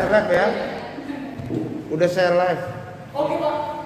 Saya live ya. Udah saya live. Oke, Pak.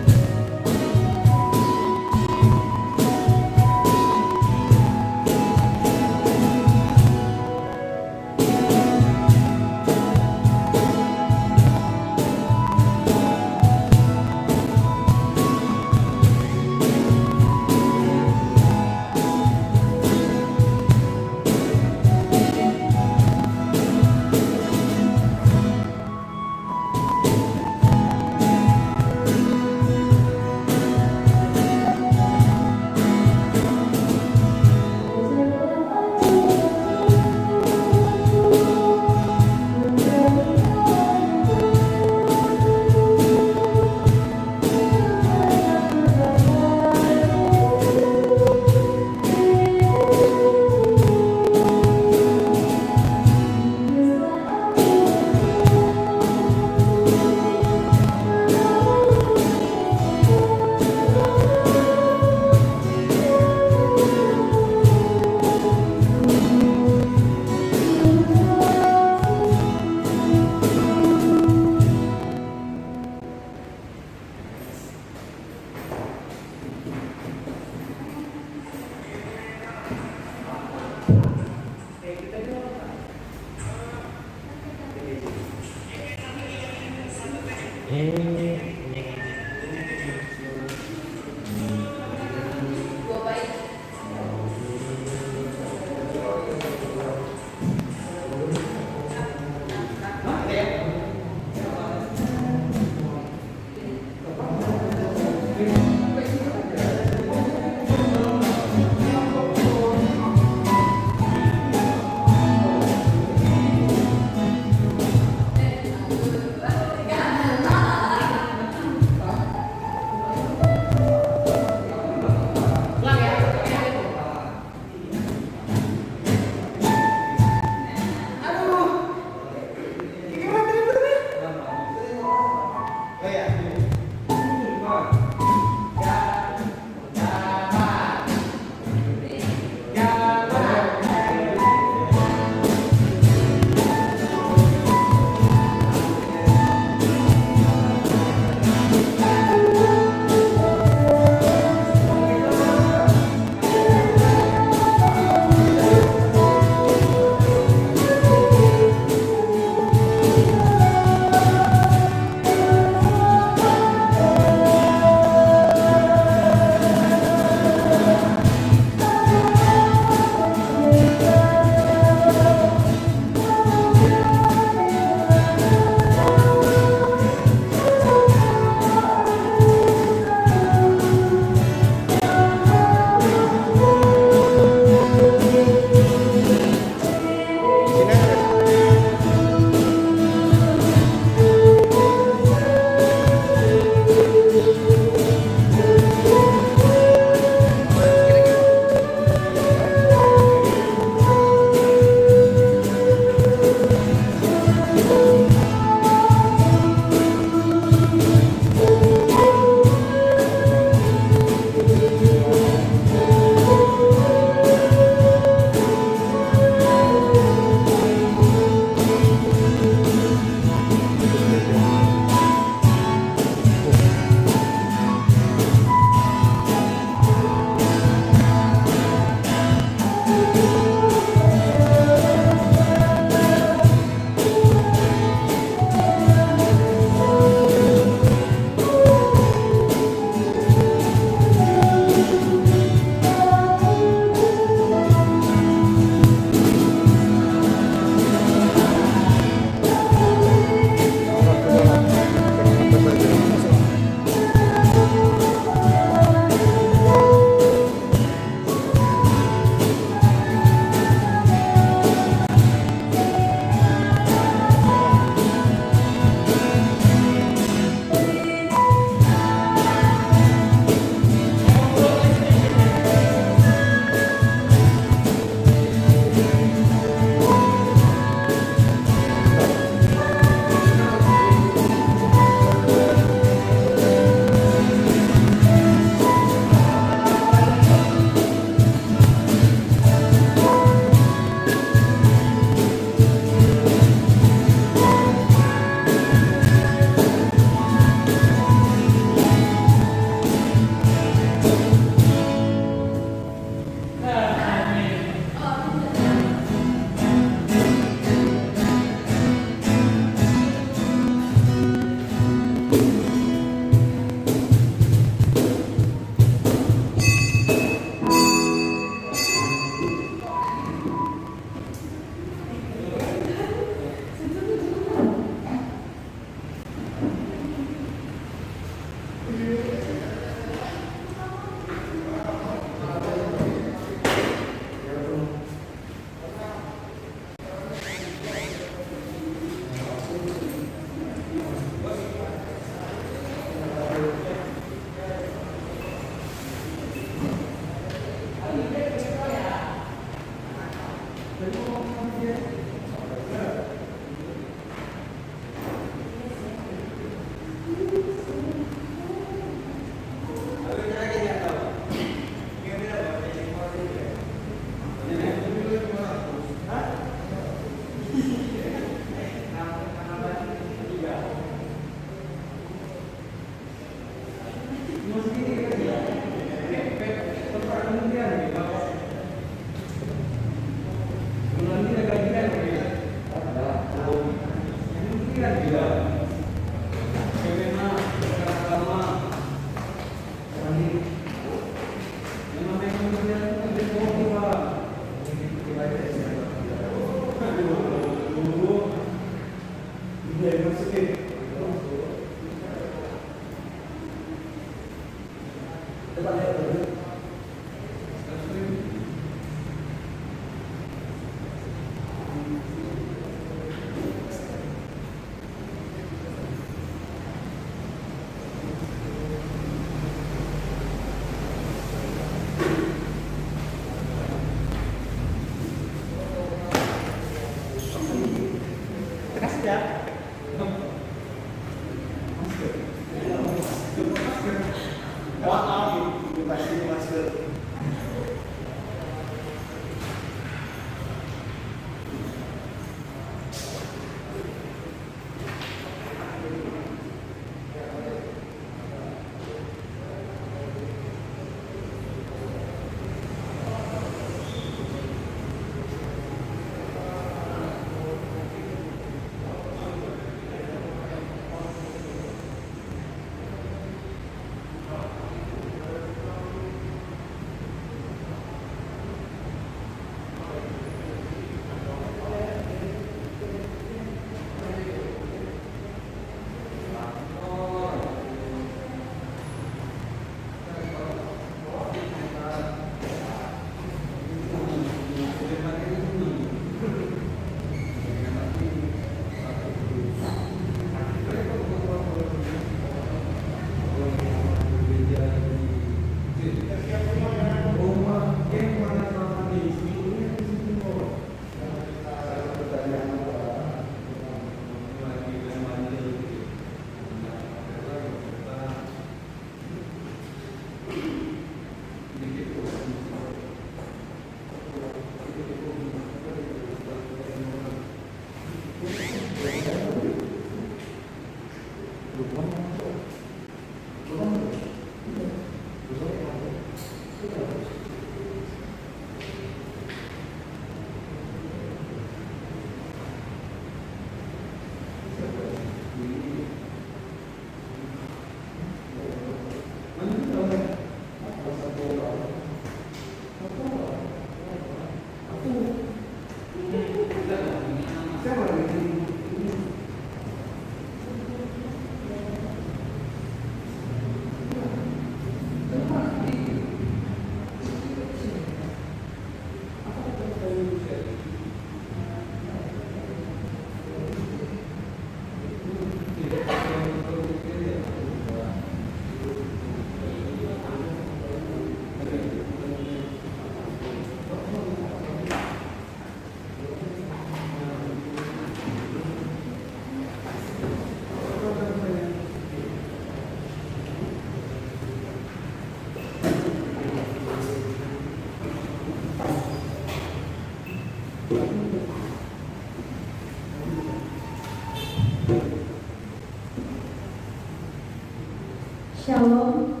Shalom.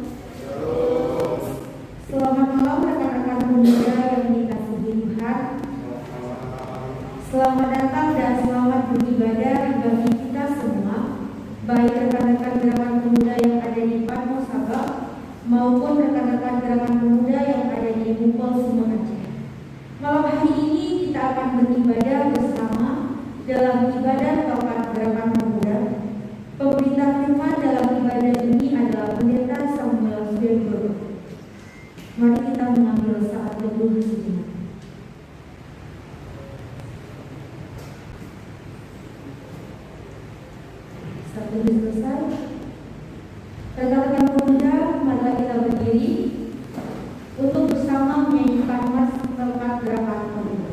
Selamat malam rekan-rekan pemuda yang dikasihi Tuhan. Selamat datang dan selamat beribadah bagi kita semua, baik rekan-rekan gerakan pemuda yang ada di Patmos Sabah maupun rekan-rekan gerakan pemuda yang ada di Mupol Sumen Aceh. Malam hari ini kita akan beribadah bersama dalam ibadah tokat gerakan pemuda. Pemberita firman dalam ibadah ini adalah Pendeta Samuel Sudendoro. Mari kita mengambil saat teduh sejenak. Saat teduh selesai, rekan-rekan pemuda, marilah kita berdiri untuk bersama menyanyikan mas tokat gerakan pemuda.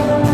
Thank you.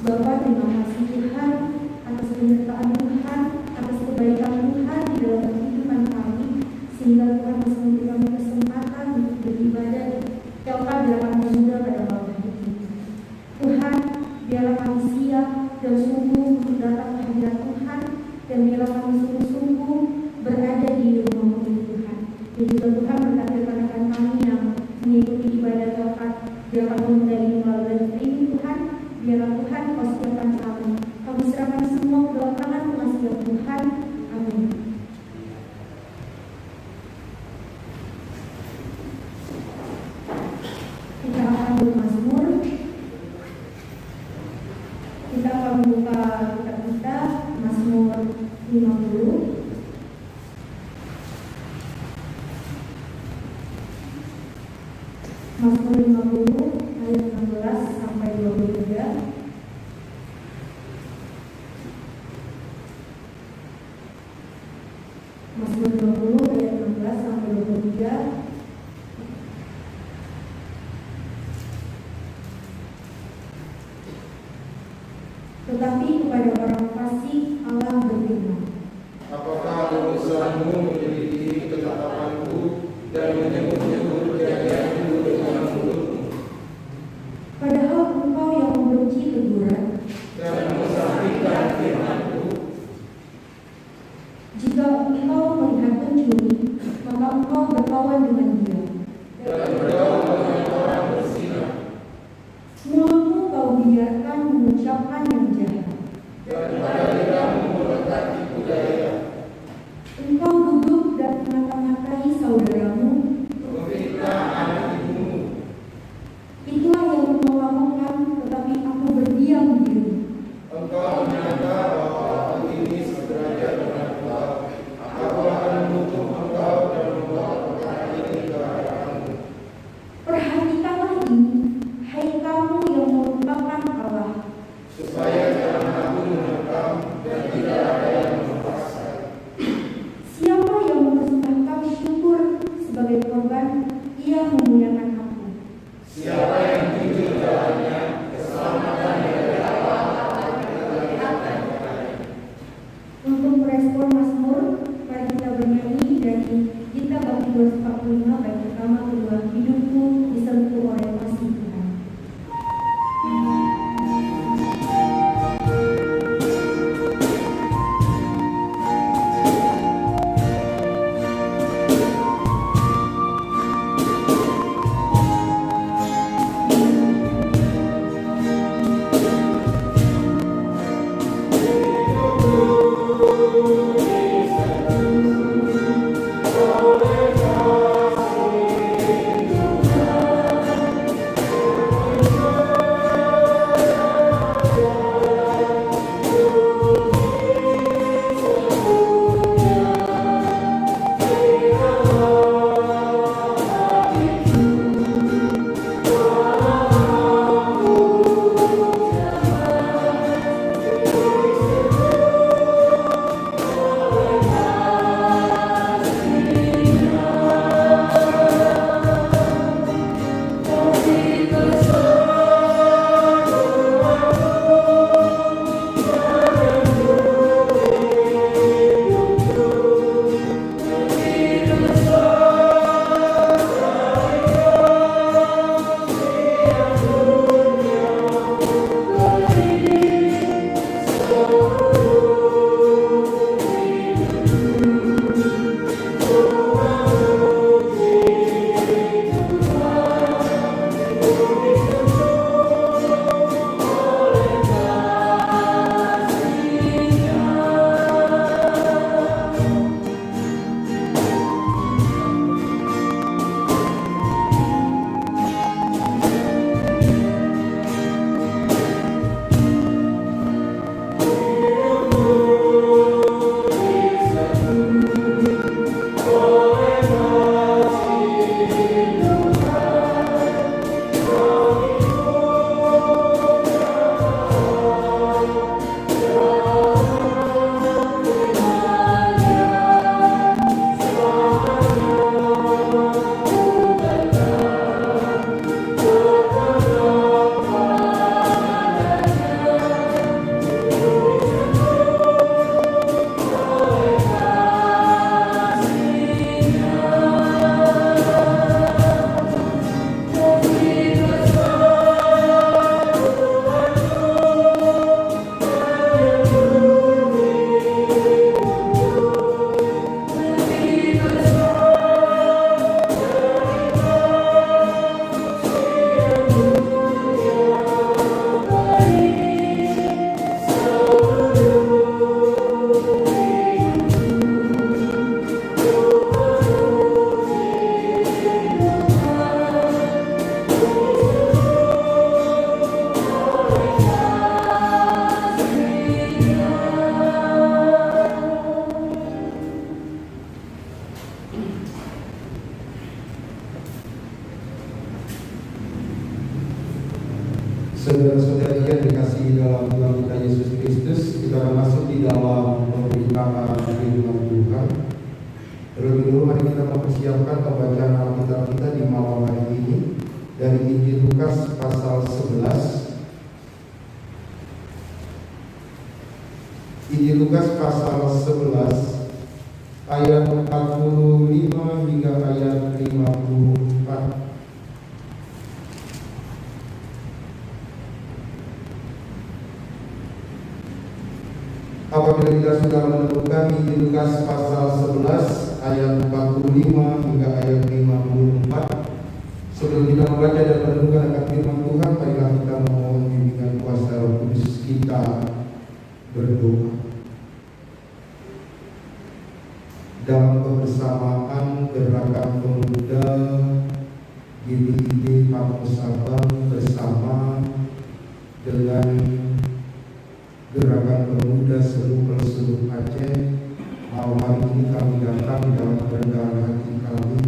Bapa, terima kasih Tuhan atas penyertaan Tuhan, atas kebaikan Tuhan di dalam kehidupan kami, sehingga Tuhan masih memberi kami kesempatan untuk beribadah tepat dalam pemuda pada malam hari ini. Tuhan, biarlah kami siap dan sungguh untuk datang ke hadirat Tuhan, dan biarlah kami sungguh-sungguh berada di rumah Tuhan. Dan juga Tuhan berkati rekan-rekan kami yang mengikuti ibadah tepat dalam pemuda ini melalui streaming Tuhan. Biarlah Tuhan kau siapkan kami. Kami serahkan semua ke dalam tangan pengasihan Tuhan. Amin. Kita akan bermazmur. Kita akan membuka kitab kita Mazmur 50. Mazmur 50 ayat 16 sampai 23. Mazmur 50 ayat 16 sampai 23. Tetapi kepada orang fasik Allah berfirman, Apakah urusanmu menyelidiki ketetapanku dan menyebut-nyebut perjanjianku dengan mulutmu? padahal engkau yang membenci teguran. Dan mensakitkan firmanku. Jika engkau melihat pencuri, maka engkau berkawan dengan dia. Dan bergaul dengan orang berzina. Mulutmu kau biarkan mengucapkan yang jahat. Dan pada lidahmu melekat tipu daya. Engkau duduk dan mengata-ngatai saudaramu. Memfitnah anak ibumu. Itulah yang engkau lakukan, tetapi aku berdiam diri. Engkau menyangka bahwa aku ini sederajat dengan engkau. Aku akan menutup engkau dan membawa perkara ini ke hadapanmu. Perhatikanlah ini, hai kamu yang melupakan Allah. Supaya jangan aku menerkam dan tidak ada yang memaksa. Saudara-saudari yang dikasihi dalam Tuhan kita Yesus Kristus, kita akan masuk di dalam pemberitaan firman Tuhan. Terlebih dulu mari kita mempersiapkan pembacaan Alkitab kita di malam hari ini dari Injil Lukas pasal 11. Injil Lukas pasal 11 ayat 45 hingga ayat 54. Apabila kita sudah menemukan Injil Lukas pasal 11 ayat 45 hingga ayat 54, sebelum kita membaca dan merenungkan akan firman Tuhan, marilah kita memohon bimbingan kuasa Roh Kudus. Kita berdoa. Dalam kebersamaan gerakan pemuda GBID Pamos Sabang bersama dengan Gerakan Pemuda Seluruh Aceh, malam hari ini kami datang dalam kerendahan hati kami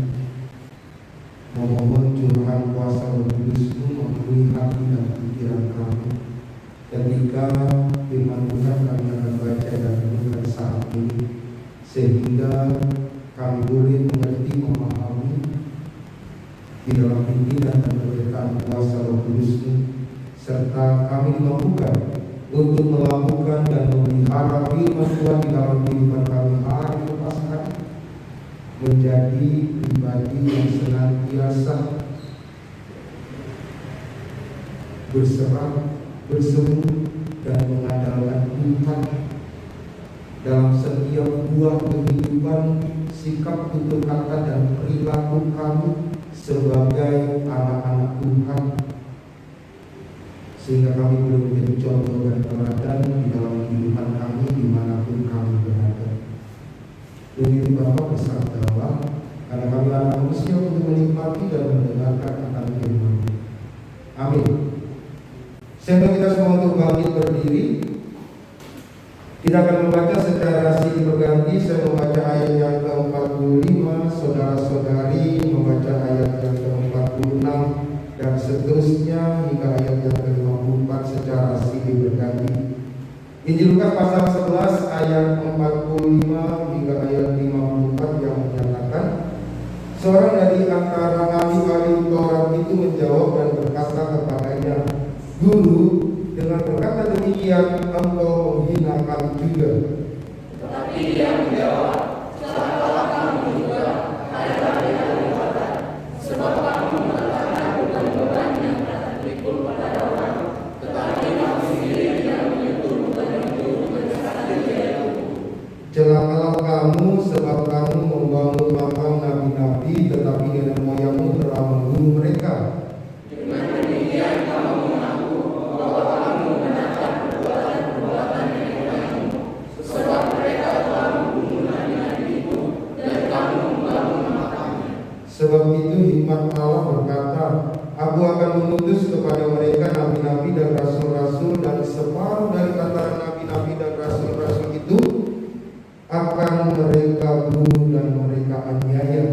memohon curahan kuasa Roh Kudus-Mu memenuhi hati dan pikiran kami. Ketika firman Tuhan kami akan baca dan renungkan saat ini, sehingga kami boleh mengerti, memahami di dalam pimpinan dan penyertaan kuasa Roh Kudus-Mu, serta kami dimampukan untuk melakukan dan memelihara firman Tuhan di dalam kehidupan kami hari lepas hari, menjadi pribadi yang senantiasa berserah, berseru, dan mengandalkan Tuhan dalam setiap buah kehidupan, sikap, tutur kata, dan perilaku kami sebagai anak-anak Tuhan, sehingga kami boleh menjadi contoh dan teladan di dalam kehidupan kami dimanapun kami berada. Demi Bapa bersabdalah, karena kami anak manusia untuk menikmati dan mendengarkan akan firman. Amin. Sehingga kita semua untuk bangkit berdiri. Kita akan membaca secara silih berganti. Saya membaca ayat yang ke-45, saudara-saudari membaca ayat yang ke-46, dan seterusnya hingga ayat yang ke-54 secara silih berganti. Injil Lukas pasal 11 ayat 45 hingga ayat 54 yang menyatakan, seorang dari antara ahli-ahli Taurat itu menjawab dan berkata kepadanya, Guru, dengan berkata demikian engkau menghina kami juga. Tetapi dia menjawab, celakalah kamu juga, hai ahli Taurat, sebab kamu mengatakan bukan beban yang dapat dipikul pada orang, tetapi kamu sendiri tidak menyentuh beban itu berdasarkan jarimu. Celakalah kamu, sebab kamu membangun makam nabi-nabi, tetapi nenek moyangmu telah membunuh mereka. Dengan demikian kamu mengaku bahwa kamu menatap perbuatan nenek moyangmu, sebab mereka telah membunuh nabi-nabi itu dan kamu membangun makamnya. Sebab itu hikmat Allah berkata, Aku akan mengutus kepada mereka nabi-nabi dan rasul-rasul, dan separuh dari antara nabi-nabi dan rasul-rasul itu akan mereka bunuh dan mereka aniaya.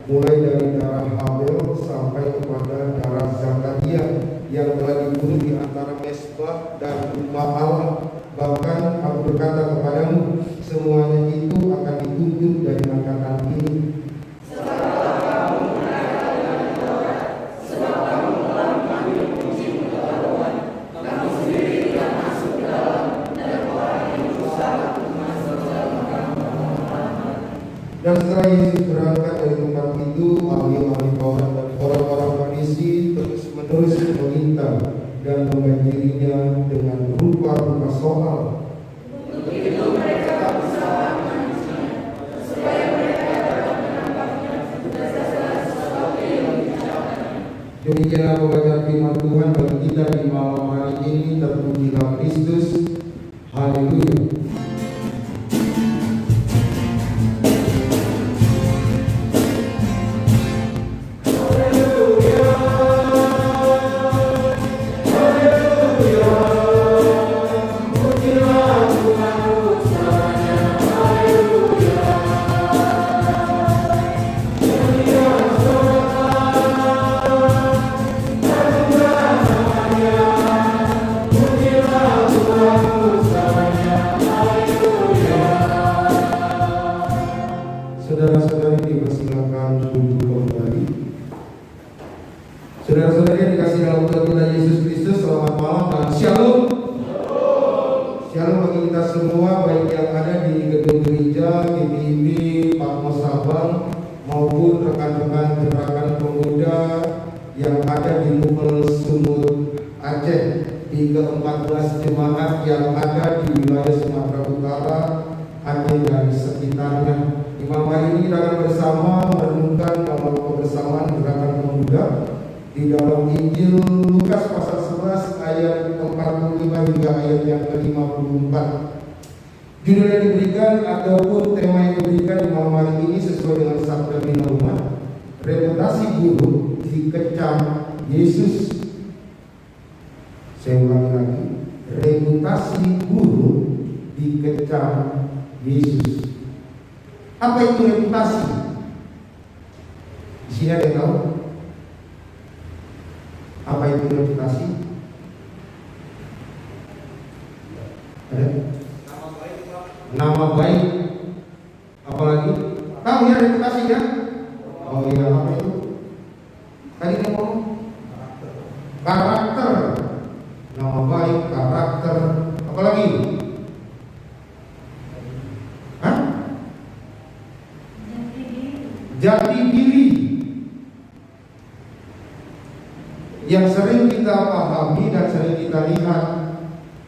Mulai dari darah Habel sampai kepada darah Zakaria yang telah dibunuh di antara Mesbah dan rumah Allah. Bahkan aku berkata kepadamu, semuanya itu akan dituntut dari angkatan ini. Dan setelah Yesus berangkat dari tempat itu, ahli-ahli Taurat dan orang-orang Farisi terus-menerus meminta dan mengajarinya dengan rupa-rupa soal. Begitu mereka berusaha menangkapnya, supaya mereka dapat menangkapnya berdasarkan sesuatu yang dibicarakannya. Demikianlah pembacaan firman Tuhan bagi kita di malam hari ini. Terpujilah Kristus. Haleluya. Pujilah Tuhan, pujilah, haleluya. Saudara-saudari dipersilakan duduk kembali. Saudara-saudari yang dikasihi dalam Tuhan Yesus Kristus, selamat malam dan shalom. Shalom bagi kita semua, baik yang ada di gedung gereja, GPIB, Patmos Sabang, maupun rekan-rekan gerakan pemuda yang ada di Mupel Sumut Aceh, di ke-14 jemaat yang ada di wilayah Sumatera Utara, Aceh dan sekitarnya. Di malam hari ini kita akan bersama merenungkan dalam kebersamaan gerakan pemuda di dalam Injil Lukas pasal 11 ayat 45 hingga ayat yang ke-54. Judul yang diberikan ataupun tema yang diberikan di malam hari ini sesuai dengan sabda bina umat, reputasi guru dikecam Yesus. Saya ulangi lagi, reputasi guru dikecam Yesus. Apa itu reputasi? Di sini ada yang tahu? Apa itu reputasi? Ada? Nama baik. Apalagi? Tahu ya reputasi ya? Oh iya, apa itu? Tadi ngomong karakter. Nama baik, karakter. Apalagi? Hah? Jati diri. Yang sering kita pahami dan sering kita lihat,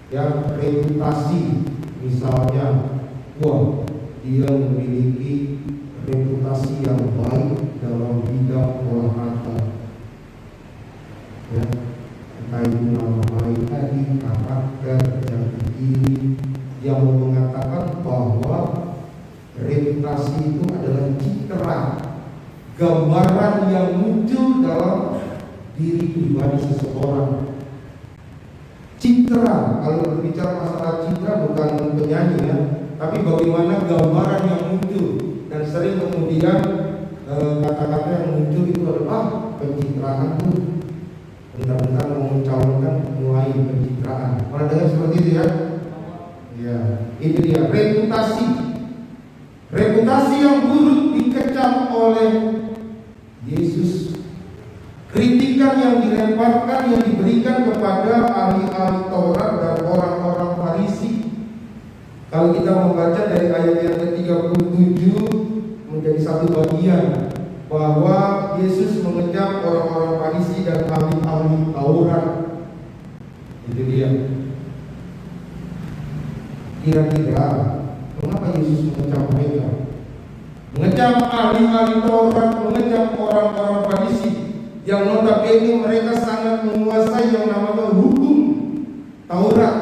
ya, reputasi. Misalnya, wah, dia memiliki reputasi yang baik dalam bidang olahraga. Ya, entah itu nama baik tadi, karakter, jati diri, yang mengatakan bahwa reputasi itu adalah citra, gambaran yang muncul dalam diri pribadi seseorang. Citra, kalau berbicara masalah citra bukan penyanyi ya, tapi bagaimana gambaran yang muncul. Dan sering kemudian kata-kata yang muncul itu adalah pencitraan tuh. Bentar-bentar mencalonkan mulai pencitraan. Pernah dengar seperti itu ya? Ya, itu dia reputasi. Reputasi yang buruk dikecam oleh Yesus. Kritikan yang dilemparkan, yang diberikan kepada ahli-ahli Taurat dan orang-orang Farisi. Kalau kita membaca dari ayat yang ke-37 menjadi satu bagian, bahwa Yesus mengecam orang-orang Farisi dan ahli-ahli Taurat. Itu dia. Kira-kira mengapa Yesus mengecam mereka? Mengecam ahli-ahli Taurat, mengecam orang-orang Farisi yang notabene mereka sangat menguasai yang namanya hukum Taurat,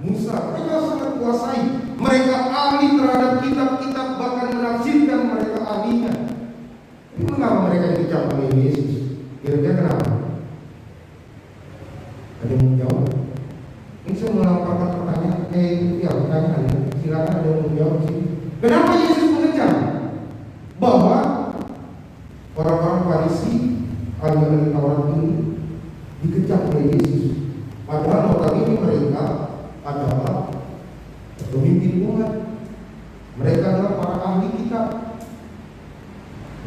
Musa. Mereka sangat kuasai. Mereka ahli terhadap kitab-kitab, bahkan menafsirkan, mereka ahlinya. Ini mengapa mereka dikecam oleh Yesus? Kira-kira kenapa? Ada yang menjawab? Ini saya melamparkan pertanyaan. Pertanyaan. Silakan ada yang menjawab sih. Kenapa Yesus mengecam? Bahwa orang-orang Farisi, ahli Taurat ini dikecam oleh Yesus. Padahal notabene mereka adalah pemimpin umat. Mereka adalah para ahli kitab.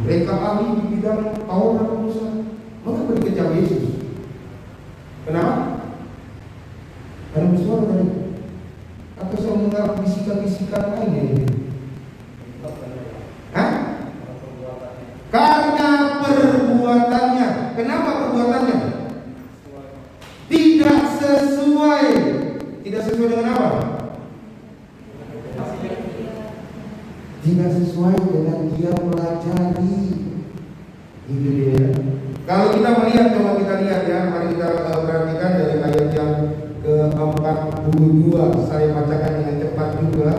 Mereka ahli di bidang Taurat Musa. Mengapa dikecam Yesus? Kenapa? Ada suara tadi? Atau saya mendengar bisikan-bisikan lain ini? Hah? Karena perbuatannya. Kenapa perbuatannya? Tidak sesuai. Tidak sesuai dengan apa? Tidak sesuai dengan dia pelajari. Itu dia. Kalau kita melihat, coba kita lihat ya. Mari kita perhatikan dari ayat yang ke-42. Saya bacakan dengan cepat juga.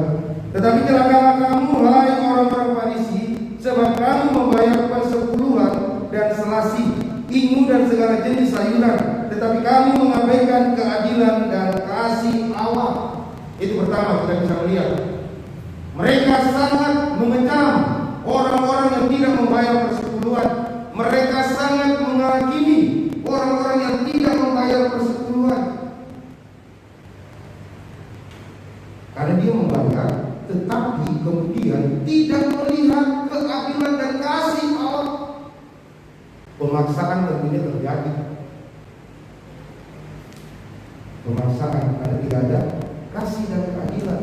Tetapi celakalah kamu, hai orang-orang Farisi, sebab kamu membayar persepuluhan dan selasi, ingu dan segala jenis sayuran, tetapi kamu mengabaikan keadilan dan kasih Allah. Itu pertama kita bisa melihat. Mereka sangat mengecam orang-orang yang tidak membayar persepuluhan. Mereka sangat menghakimi orang-orang yang tidak membayar persepuluhan. Karena dia membayar, tetapi kemudian tidak melihat keabsahan Pemaksaan tentunya terjadi. Pemaksaan karena tidak ada kasih dan keadilan.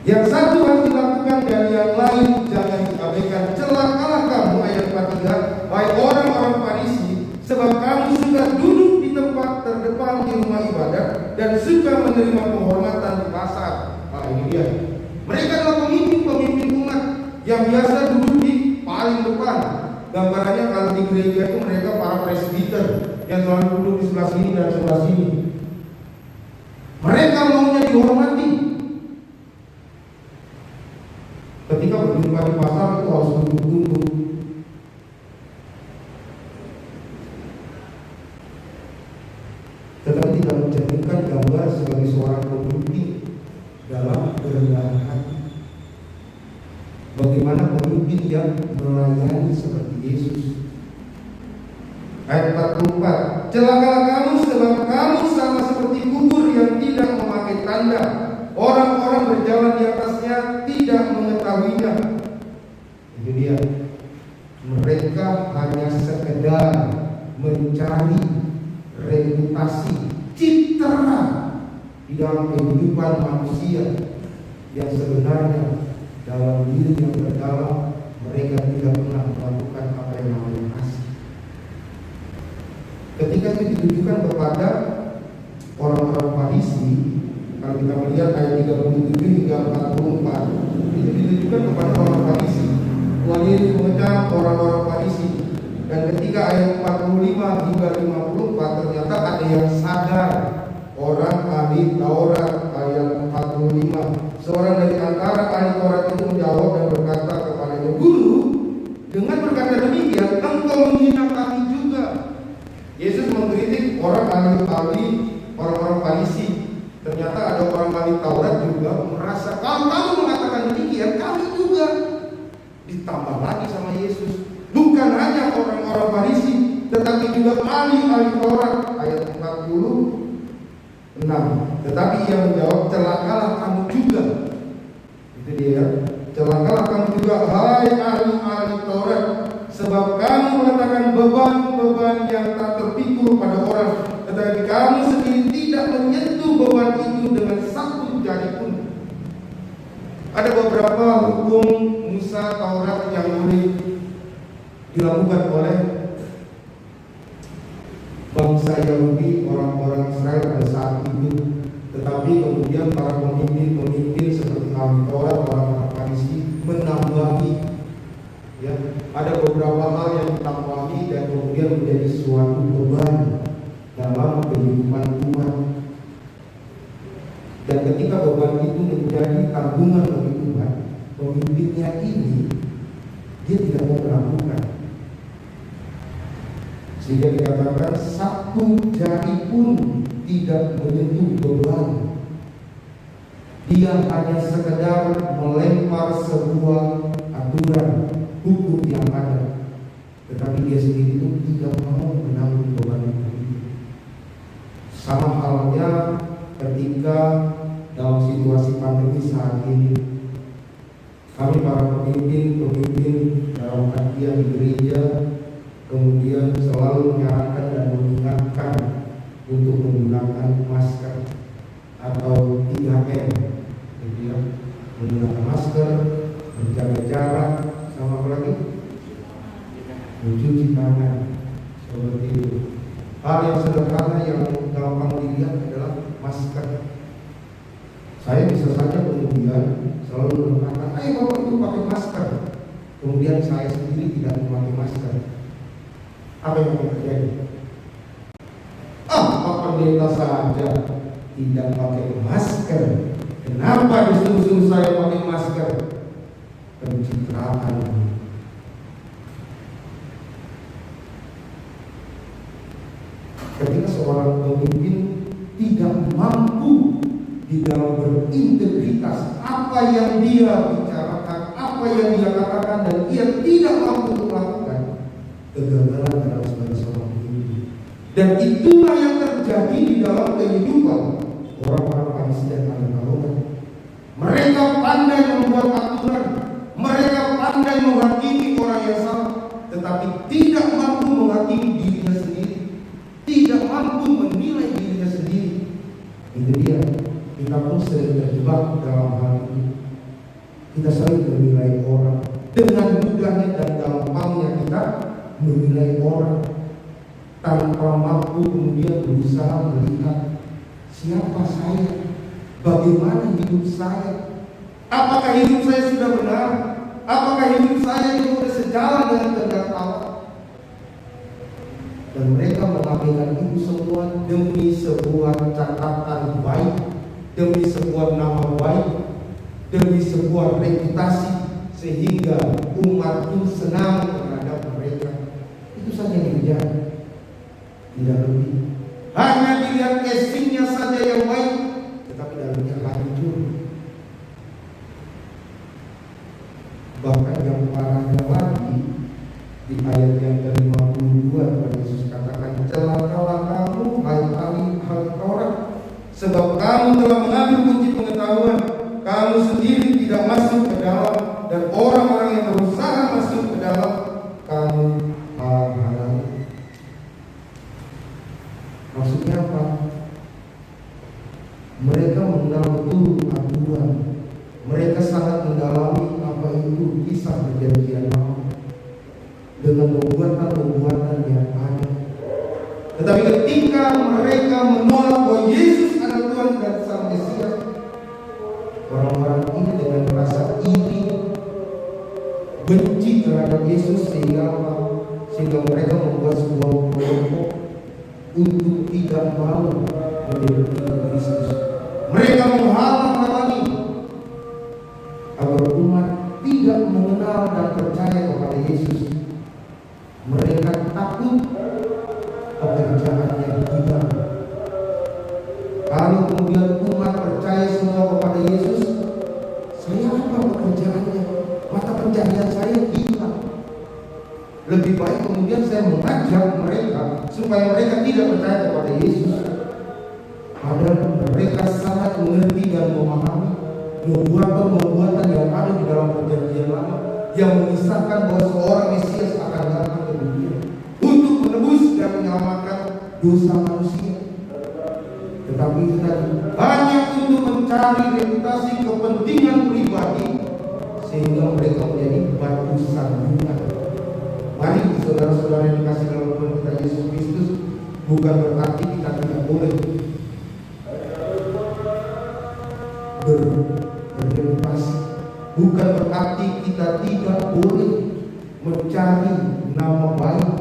Yang satu harus dilakukan dan yang lain jangan diabaikan. Celakalah kamu, ayat 43, hai orang-orang Farisi, sebab kamu suka duduk di tempat terdepan di rumah ibadat dan suka menerima penghormatan di pasar. Nah, ini dia. Mereka adalah pemimpin umat yang biasa duduk di paling depan. Gambarannya kalau di gereja itu mereka para presbiter yang selalu duduk di sebelah sini dan sebelah sini. Mereka maunya dihormati. Ketika berjumpa di pasar itu harus duduk-duduk. Tetapi tidak mencerminkan gambar sebagai seorang pemimpin dalam kerendahan hati. Bagaimana pemimpin yang melayani seperti Yesus. Ayat 44, celakalah kamu sebab kamu sama seperti kubur yang tidak memakai tanda. Orang-orang berjalan di atasnya tidak mengetahuinya. Itu dia. Mereka hanya sekedar mencari reputasi, citra di dalam kehidupan manusia yang sebenarnya dalam diri yang terdalam mereka tidak pernah melakukan apa yang namanya kasih. Ketika itu ditujukan kepada orang-orang Farisi, kalau kita melihat ayat 37 hingga 44, itu ditujukan kepada orang Farisi. Tuhan Yesus mengecam orang-orang Farisi. Dan ketika ayat 45 hingga 54 ternyata ada yang sadar. Orang ahli Taurat, ayat 45. Seorang dari antara ahli Taurat itu menjawab dan berkata kepadanya, Guru, dengan berkata demikian engkau menghina kami juga. Yesus mengkritik orang-orang Farisi. Ternyata ada orang ahli Taurat juga merasa kalau kamu mengatakan demikian, kami juga. Ditambah lagi sama Yesus, bukan hanya orang-orang Farisi, tetapi juga ahli Taurat. Ayat 46. Tetapi ia menjawab, celakalah kamu juga. Itu dia. Celakalah kamu juga, hai ahli Taurat, sebab kamu meletakkan beban-beban yang tak terpikul pada orang, tetapi kamu sendiri tidak menyentuh beban itu dengan satu jari pun. Ada beberapa hukum Musa Taurat yang boleh dilakukan oleh bangsa Yahudi, orang-orang Israel pada saat itu. Tetapi kemudian para pemimpin seperti ahli Taurat, orang-orang Farisi menambahi. Ya, ada beberapa hal yang ditambahi dan kemudian menjadi suatu beban dalam kehidupan umat. Dan ketika beban itu menjadi tanggungan bagi umat, pemimpinnya ini dia tidak mau melakukan. Sehingga dikatakan satu jari pun tidak menyentuh beban. Dia hanya sekedar melempar sebuah aturan hukum yang ada, tetapi dia sendiri itu tidak mau menanggung beban itu. Sama halnya ketika dalam situasi pandemi saat ini, kami para pemimpin dalam kajian di gereja kemudian selalu menyarankan dan mengingatkan untuk menggunakan masker atau 3M, menggunakan masker, menjaga jarak, sama apa lagi? Mencuci tangan, seperti itu. Hal yang sederhana yang gampang dilihat adalah masker. Saya bisa saja kemudian selalu mengatakan, ayo bapak itu pakai masker. Kemudian saya sendiri tidak memakai masker. Apa yang terjadi? Pak pendeta saja tidak pakai masker. Kenapa disuruh saya pakai masker? Pencitraan. Ketika seorang pemimpin tidak mampu di dalam berintegritas, apa yang dia bicarakan, apa yang dia katakan, dan ia tidak mampu untuk melakukan, kegagalan dalam sebagai seorang pemimpin. Dan itulah yang terjadi di dalam kehidupan orang-orang Farisi dan ahli Taurat. Mereka pandai membuat aturan, mereka pandai menghakimi orang yang salah, tetapi sering menilai orang. Dengan mudahnya dan gampangnya kita menilai orang tanpa mampu kemudian berusaha melihat siapa saya, bagaimana hidup saya, apakah hidup saya sudah benar, apakah hidup saya juga sejalan dengan kehendak Allah. Dan mereka mengabaikan itu semua demi sebuah catatan baik, demi sebuah nama baik, demi sebuah reputasi, sehingga umat itu senang terhadap mereka. Itu saja yang dikejar, tidak lebih. Hanya dilihat casingnya saja yang baik, tetapi dalamnya hancur. Bahkan yang parahnya lagi, di ayat yang ke-52 Yesus katakan, celakalah kamu hai Taurat, sebab kamu telah mengambil kunci pengetahuan. Kamu sendiri tidak masuk ke dalam, dan orang-orang yang berusaha masuk ke dalam kamu halangi. Maksudnya apa? Mereka mengenal betul aturan. Mereka sangat mendalami apa itu kisah perjanjian lama dengan perbuatan-perbuatan yang ada. Tetapi ketika mereka menolak bahwa Yesus adalah Tuhan dan Sang Mesias, orang-orang ini dengan rasa iri, benci terhadap Yesus, sehingga mereka membuat sebuah kelompok untuk tidak mau mengikuti Kristus. Mereka menghalang-halangi agar umat tidak mengenal dan percaya kepada Yesus. Mereka takut pekerjaannya hilang. Kalau kemudian umat percaya semua kepada Yesus, saya apa pekerjaannya? Mata pencaharian saya hilang. Lebih baik kemudian saya mengajak mereka supaya mereka tidak percaya kepada Yesus. Padahal mereka sangat mengerti dan memahami perbuatan yang ada di dalam perjanjian lama yang mengisahkan bahwa seorang Mesias akan datang ke dunia untuk menebus dan menyelamatkan dosa manusia. Tetapi itu tadi hanya untuk mencari reputasi kepentingan pribadi, sehingga mereka menjadi batu sandungan. Mari saudara-saudara yang dikasihi dalam Tuhan kita Yesus Kristus, bukan berarti kita tidak boleh berreputasi, bukan berarti kita tidak boleh mencari nama baik.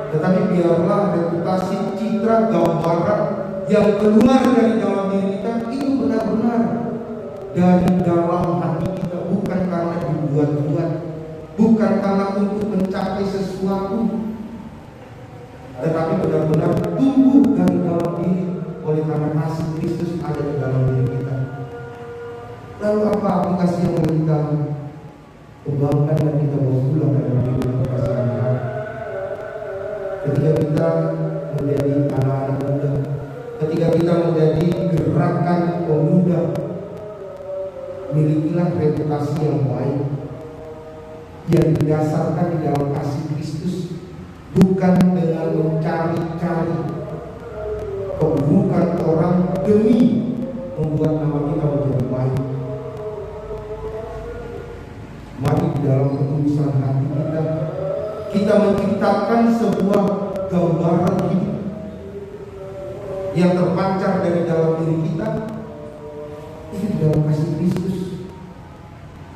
Tetapi biarlah reputasi, citra, gambaran yang keluar dari dalam diri kita itu benar-benar dari dalam hati kita, bukan karena dibuat-buat, bukan karena untuk mencapai sesuatu, tetapi benar-benar tumbuh dari dalam diri oleh karena kasih Kristus ada di dalam diri kita. Lalu apa aplikasi yang boleh kita kembangkan dan kita bawa pulang dalam hidup kita sehari-hari? Ketika kita menjadi anak-anak muda, ketika kita menjadi gerakan pemuda, milikilah reputasi yang baik yang didasarkan di dalam kasih Kristus, bukan dengan mencari-cari keburukan orang demi membuat nama kita menjadi baik. Mari di dalam ketulusan hati kita menciptakan sebuah gambaran hidup yang terpancar dari dalam diri kita, itu di dalam kasih Kristus,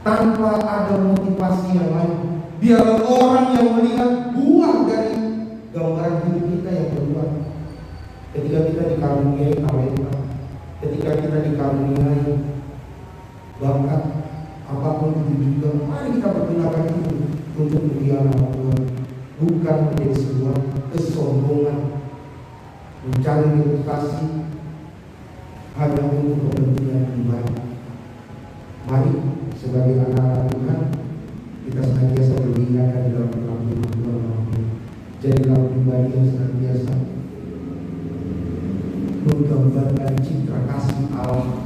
tanpa ada motivasi yang lain. Biarlah orang yang melihat buah dari gambaran hidup kita yang berbuah. Ketika kita dikaruniai talenta, ketika kita dikaruniai bakat, apapun itu juga, mari kita pergunakan itu untuk kemuliaan nama Tuhan, bukan menjadi sebuah kesombongan, mencari reputasi hanya untuk kepentingan pribadi. Mari sebagai anak-anak Tuhan kita senantiasa diingatkan di dalam firman Tuhan. Jadilah pribadi yang senantiasa menggambarkan citra kasih Allah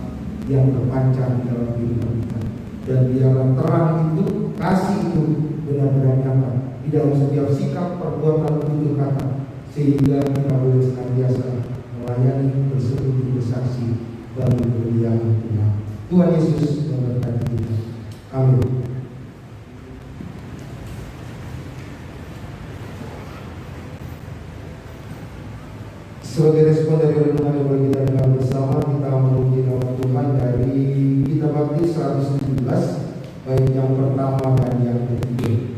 yang terpancar di dalam diri kita, dan biarlah terang itu, kasih itu benar-benar nyata di dalam setiap sikap, perbuatan, tutur kata, sehingga kita boleh senantiasa melayani, berseru, bersaksi bagi kemuliaan Tuhan. Tuhan Yesus Selesai dari renungan yang boleh kita dengar bersama, kita memuji nama Tuhan dari Kitab Mazmur 117 baik yang pertama dan yang ketiga.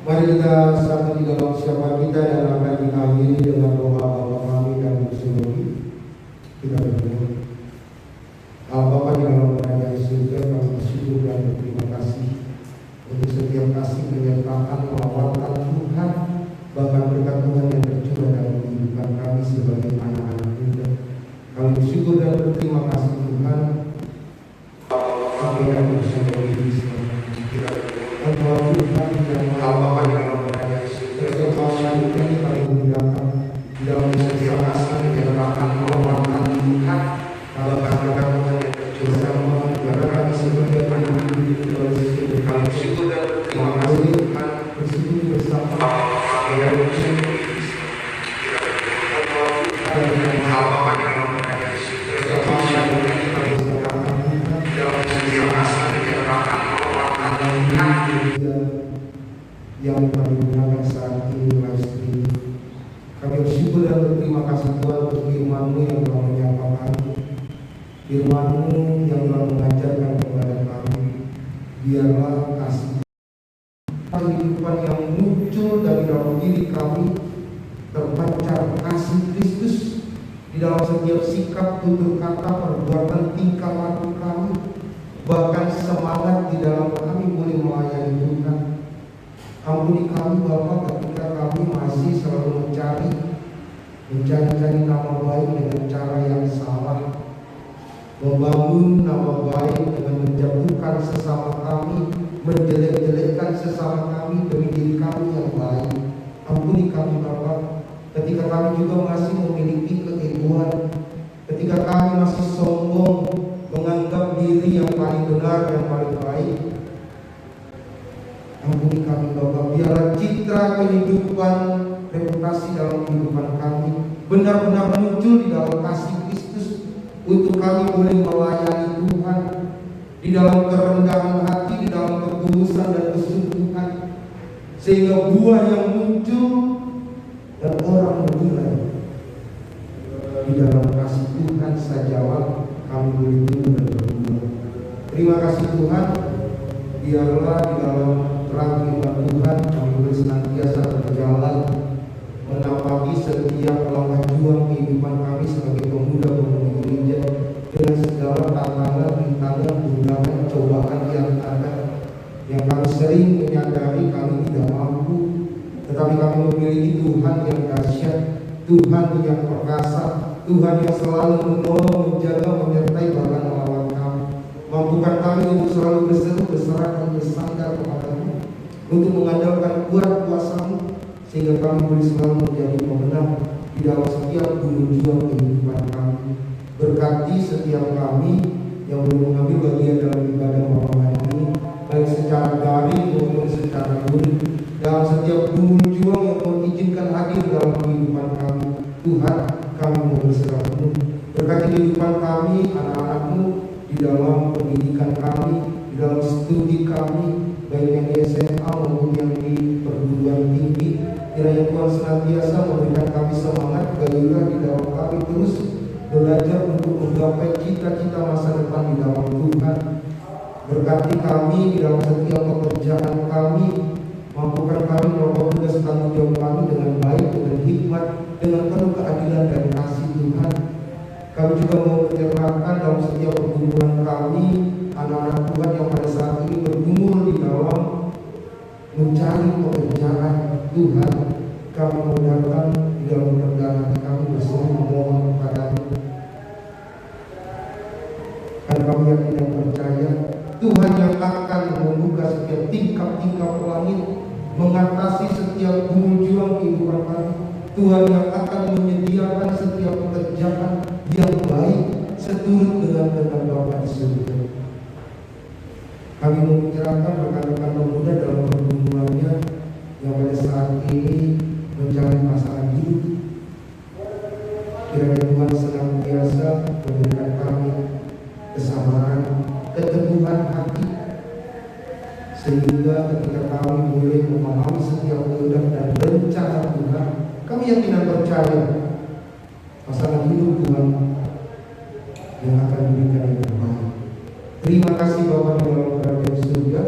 Mari kita satu di dalam siapa kita yang akan diakhiri dengan doa Bapa kami yang di surga. Kita berdoa. Bapa di dalam kerajaan surga, kami bersyukur dan berterima kasih untuk setiap kasih penyertaan lawatan Tuhan, bahkan berkat Tuhan yang tercurah dalam kehidupan kami sebagai anak-anak muda. Kami bersyukur dan berterima kasih Tuhan. Kami yang bersama Kristus. Kita berdoa Tuhan yang Bapa di dalam kerajaan surga, kesempatan ini kami menggunakan di dalam setiap kasih penyertaan lawatan Tuhan, bahkan berkat Tuhan yang tercurah karena kami sebagai anak-anak muda. Kami bersyukur dan berterima kasih Tuhan. Bersyukur bersama yang yang kami gunakan saat ini live stream. Kami bersyukur dan berterima kasih Tuhan untuk firman-Mu yang telah menyapa kami, firman-Mu yang telah mengajarkan kepada kami. Biarlah kasih kehidupan yang muncul dari dalam diri kami terpancar kasih Kristus di dalam setiap sikap, tutur kata, perbuatan, tingkah laku kami, bahkan semangat di dalam kami boleh melayani Tuhan. Ampuni kami Bapa ketika kami masih selalu mencari nama baik dengan cara yang salah, membangun nama baik dengan menjatuhkan sesama kami, menjelek-jelekkan sesama kami demi diri kami yang baik. Ampuni kami Bapa ketika kami juga masih memiliki keegoan, ketika kami masih sombong, menganggap diri yang paling benar, yang paling baik. Ampuni kami Bapa, biarlah citra kehidupan, reputasi dalam kehidupan kami benar-benar muncul di dalam kasih Kristus, untuk kami boleh melayani Tuhan di dalam kerendahan hati, di dalam ketulusan dan kesungguhan, sehingga buah yang muncul dan orang menilai di dalam kasih Tuhan sajalah kami boleh tumbuh dan berkembang. Terima kasih Tuhan, biarlah di dalam terang firman Tuhan kami boleh senantiasa berjalan menapaki setiap langkah juang kehidupan kami sebagai pemuda-pemudi gereja dengan segala tantangan, rintangan, undangan, cobaan yang ada, yang kami sering menyadari kami tidak mampu, tetapi kami memiliki Tuhan yang dahsyat, Tuhan yang perkasa, Tuhan yang selalu menolong, menjaga, menyertai, bahkan melawan kami. Mampukan kami untuk selalu berseru, berserah dan bersandar kepada-Mu, untuk mengandalkan kuat kuasa-Mu, sehingga kami boleh selalu menjadi pemenang di dalam setiap gunung juang kehidupan kami. Berkati setiap kami yang boleh mengambil bagian dalam ibadah malam ini, baik secara daring maupun secara luring, dalam setiap gunung juang yang Kau izinkan hadir dalam kehidupan kami. Tuhan, kami mau berserah penuh. Berkati kehidupan kami, anak-anak-Mu, di dalam pendidikan kami, di dalam studi kami, baik yang di SMA maupun yang di perguruan tinggi. Kiranya Tuhan senantiasa memberikan kami semangat, gairah di dalam kami terus belajar untuk menggapai cita-cita masa depan di dalam Tuhan. Berkati kami di dalam setiap pekerjaan kami, mampukan kami melakukan tugas tanggung jawab kami dengan baik, dengan hikmat, dengan penuh keadilan dan kasih Tuhan. Kami juga mau menyerahkan dalam setiap pergumulan kami, anak-anak Tuhan yang pada saat ini bergumul di dalam mencari pekerjaan Tuhan. Kami mau datang di dalam kerendahan hati kami bersama memohon kepada-Mu. Dan kami yakin dan percaya Tuhan yang akan membuka setiap tingkap-tingkap langit, mengatasi setiap gumul juang kehidupan kami. Tuhan yang akan menyediakan setiap pekerjaan yang baik seturut dengan kehendak Bapa di surga. Kami menyerahkan rekan-rekan pemuda dalam pergumulannya yang pada saat ini mencari pasangan hidup. Kiranya Tuhan senantiasa memberikan kami kesabaran, keteguhan hati, sehingga ketika kami boleh memahami setiap kehendak dan rencana Tuhan, kami yakin dan percaya pasangan hidup Tuhan yang akan memberikan yang terbaik. Terima kasih Bapa di dalam kerajaan surga.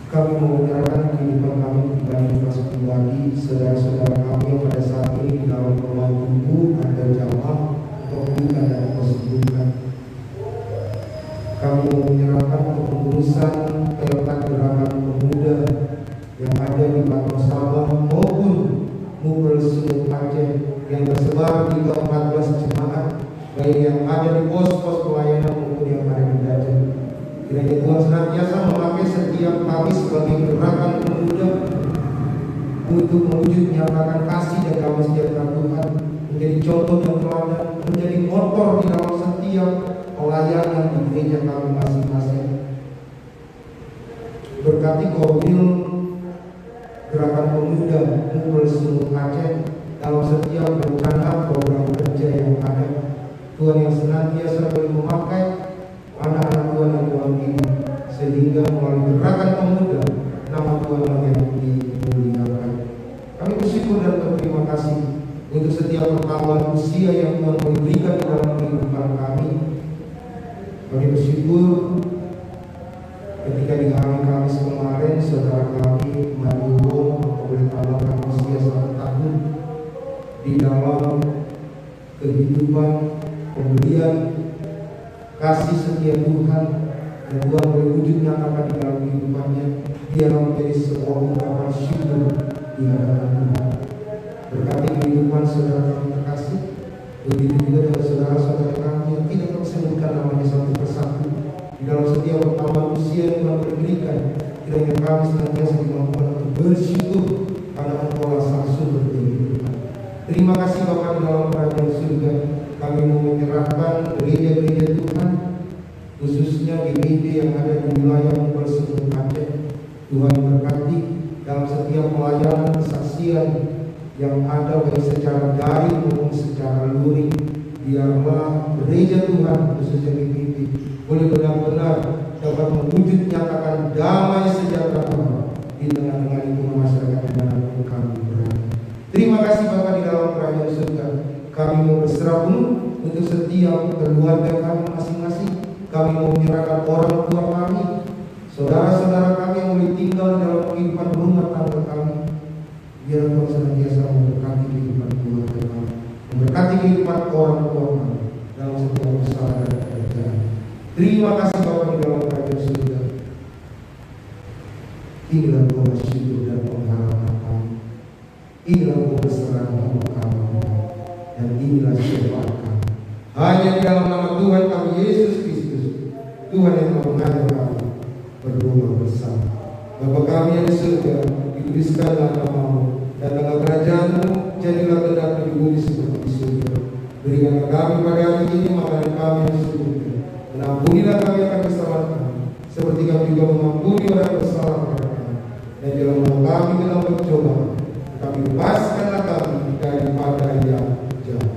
Kami mau menyerahkan kehidupan kami pribadi pribadi, saudara-saudara kami yang pada saat ini di dalam rumah tubuh ada jamaah pembukaan dan kesembuhan. Kami mau menyerahkan kepengurusan Pelotak Gerakan Pemuda yang ada di Batam Sabah maupun Mubel Sumut Aceh yang tersebar di ke-14 jemaat, baik yang ada di pos-pos pelayanan maupun yang ada di Dajjal. Kiranya Tuhan senantiasa memakai setiap kami sebagai gerakan pemuda untuk mewujud menyatakan kasih dan damai sejahtera Tuhan, menjadi contoh dan teladan, menjadi motor di dalam setiap pelayanan di gereja kami masing-masing. Berkati Komil Gerakan Pemuda Mubel Sumut Aceh dalam setiap rencana program kerja yang ada. Tuhan yang senantiasa boleh memakai anak-anak Tuhan yang Tuhan ini, sehingga melalui gerakan pemuda nama Tuhan yang dimuliakan. Kami bersyukur dan berterima kasih untuk setiap pertambahan usia yang Tuhan berikan dalam kehidupan kami. Kami bersyukur ketika di hari Kamis kemarin saudara kami Mariwo boleh tambahkan usia 1 tahun di dalam kehidupan pemberian kasih setia Tuhan, dan Tuhan boleh wujud nyatakan di dalam kehidupannya. Dia menjadi sebuah ungkapan syukur di hadapan Tuhan. Berkati kehidupan saudara kami terkasih, begitu juga dengan saudara-saudara kami yang tidak tersenyumkan namanya satu persatu di dalam setiap pertambahan usia yang Tuhan berikan. Kiranya kami senantiasa dimampukan untuk bersyukur karena Engkau sang sumber kehidupan. Terima kasih Bapa di dalam kerajaan surga. Kami mau menyerahkan gereja-gereja Tuhan, khususnya GBD yang ada di wilayah Mubel Sumut Aceh. Tuhan berkati dalam setiap pelayanan kesaksian yang ada, baik secara daring maupun secara luring. Biarlah gereja Tuhan, khususnya GBD, boleh benar-benar dapat mewujud nyatakan damai sejahtera Tuhan di tengah-tengah lingkungan masyarakat di mana kami berada. Terima kasih Bapa di dalam kerajaan surga. Kami mau berserah penuh untuk setiap keluarga kami masing-masing. Kami mau menyerahkan orang tua kami, saudara-saudara kami yang boleh tinggal di dalam kehidupan rumah tangga kami. Biar Tuhan senantiasa memberkati kehidupan keluarga kami, memberkati kehidupan orang tua kami dalam setiap usaha dan pekerjaan. Terima kasih Bapa di dalam kerajaan surga. Inilah doa syukur dan pengharapan kami. Inilah pembesaran hidup kami. Dan inilah syafaat kami. Hanya di dalam nama Tuhan kami Yesus Kristus, Tuhan yang telah mengajar kami berdoa bersama. Bapa kami yang di surga, dikuduskanlah nama-Mu, datanglah kerajaan-Mu, jadilah kehendak-Mu di bumi seperti di surga. Berikanlah kami pada hari ini makanan kami yang secukupnya, dan ampunilah kami akan kesalahan kami, seperti kami juga mengampuni orang yang bersalah kepada kami. Dan jangan membawa kami ke dalam pencobaan, tetapi bebaskanlah kami daripada yang jahat.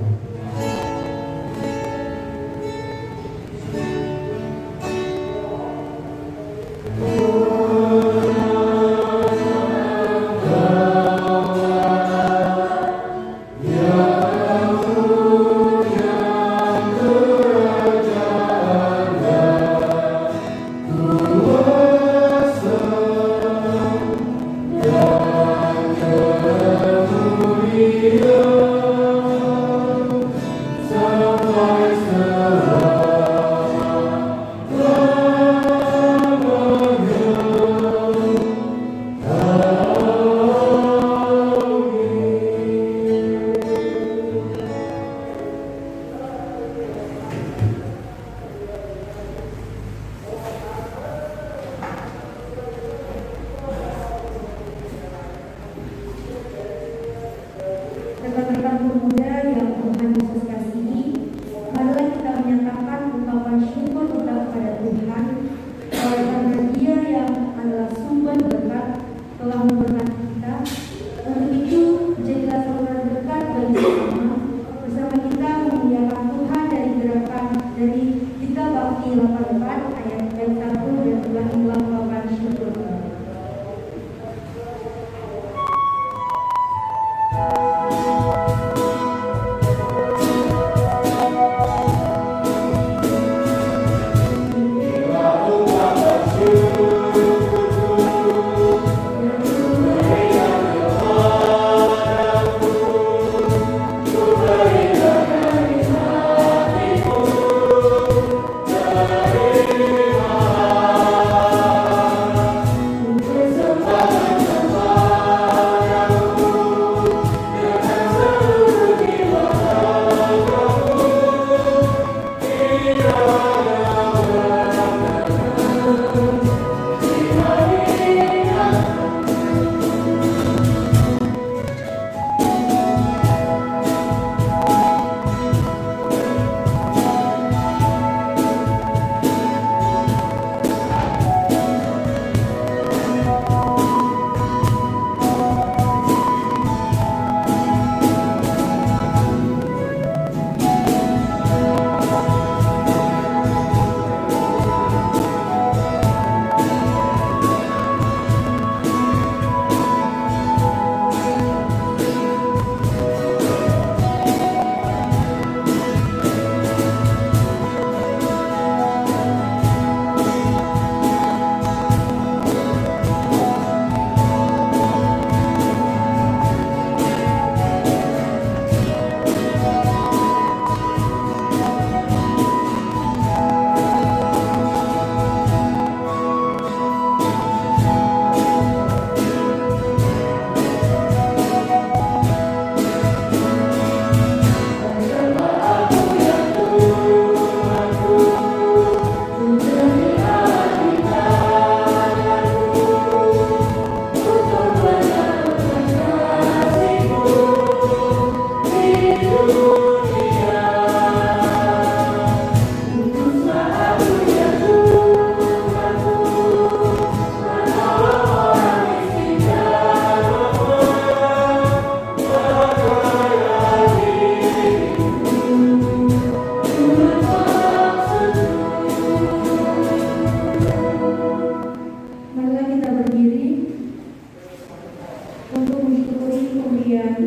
Untuk mensyukuri pemberian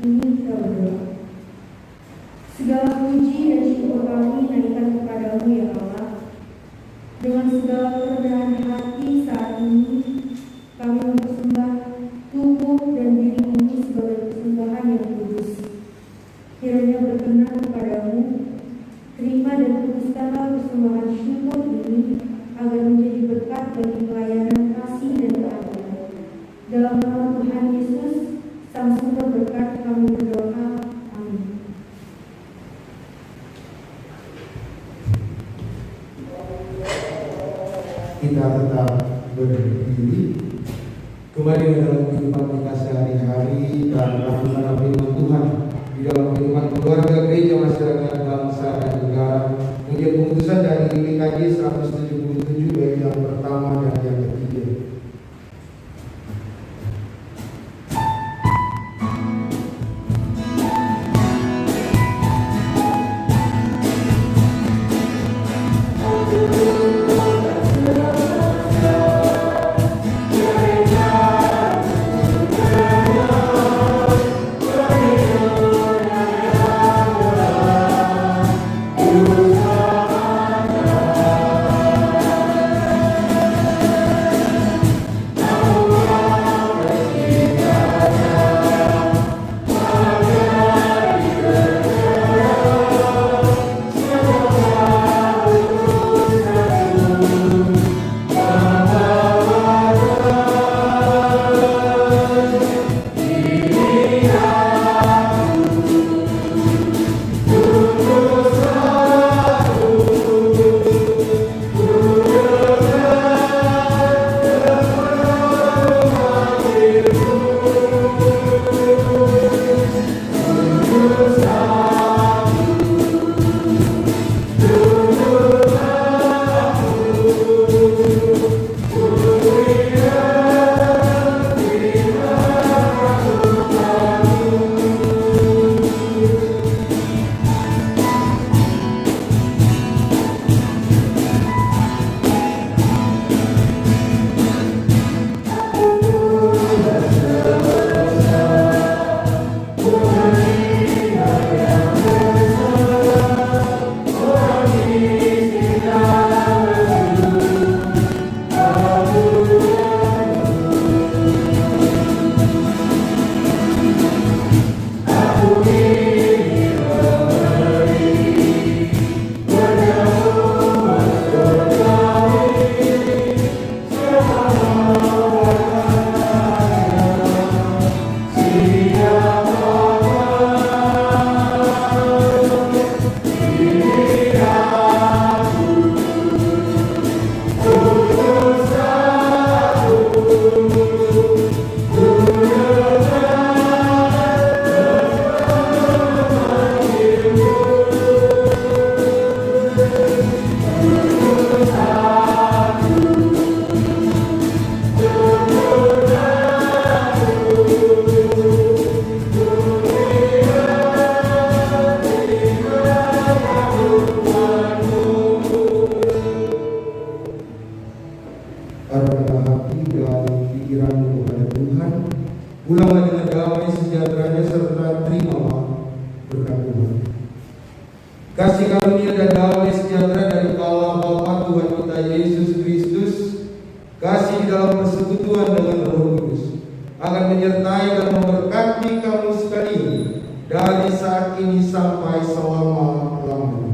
ini kita berdoa. Segala puji dan syukur kami naikkan kepadamu ya Allah. Dengan segala kerendahan hati saat ini kami mempersembah tubuh dan diri ini sebagai persembahan yang kudus. Kiranya berkenan kepadamu, terima dan kuduskanlah persembahan syukur ini agar menjadi berkat bagi pelayanan kasih dan keadilan. Dalam nama Tuhan Yesus, Sang Sumber berkat, kami berdoa. Amin. Kita tetap berdiri kembali dalam kehidupan kita sehari-hari dan lakukan firman Tuhan di dalam kehidupan keluarga, gereja, masyarakat, bangsa dan negara. Menjadi keputusan dari PKJ 177 baik yang pertama dan yang ketiga. Pulanglah dengan damai sejahteranya serta terimalah berkat Tuhan. Kasih karunia dan damai sejahtera dari Allah Bapa Tuhan kita Yesus Kristus, kasih di dalam persekutuan dengan Roh Kudus, akan menyertai dan memberkati kamu sekalian dari saat ini sampai selama-lamanya.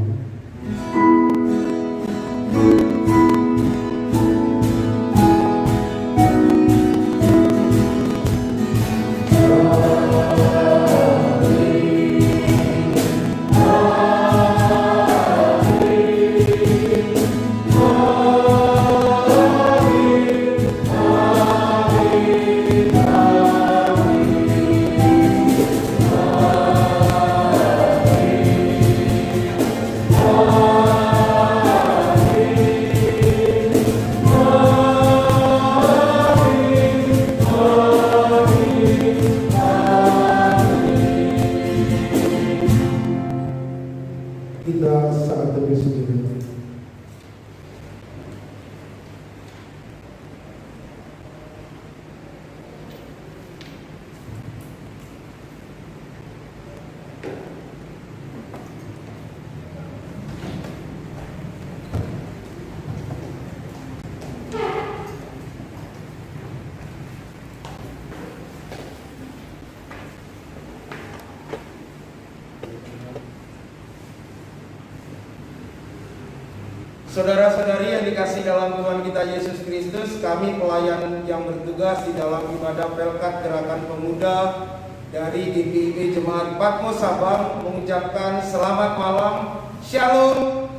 Saudara-saudari yang dikasih dalam Tuhan kita Yesus Kristus, kami pelayan yang bertugas di dalam ibadah Pelkat Gerakan Pemuda dari GPIB Jemaat Patmos Sabang mengucapkan selamat malam, Shalom.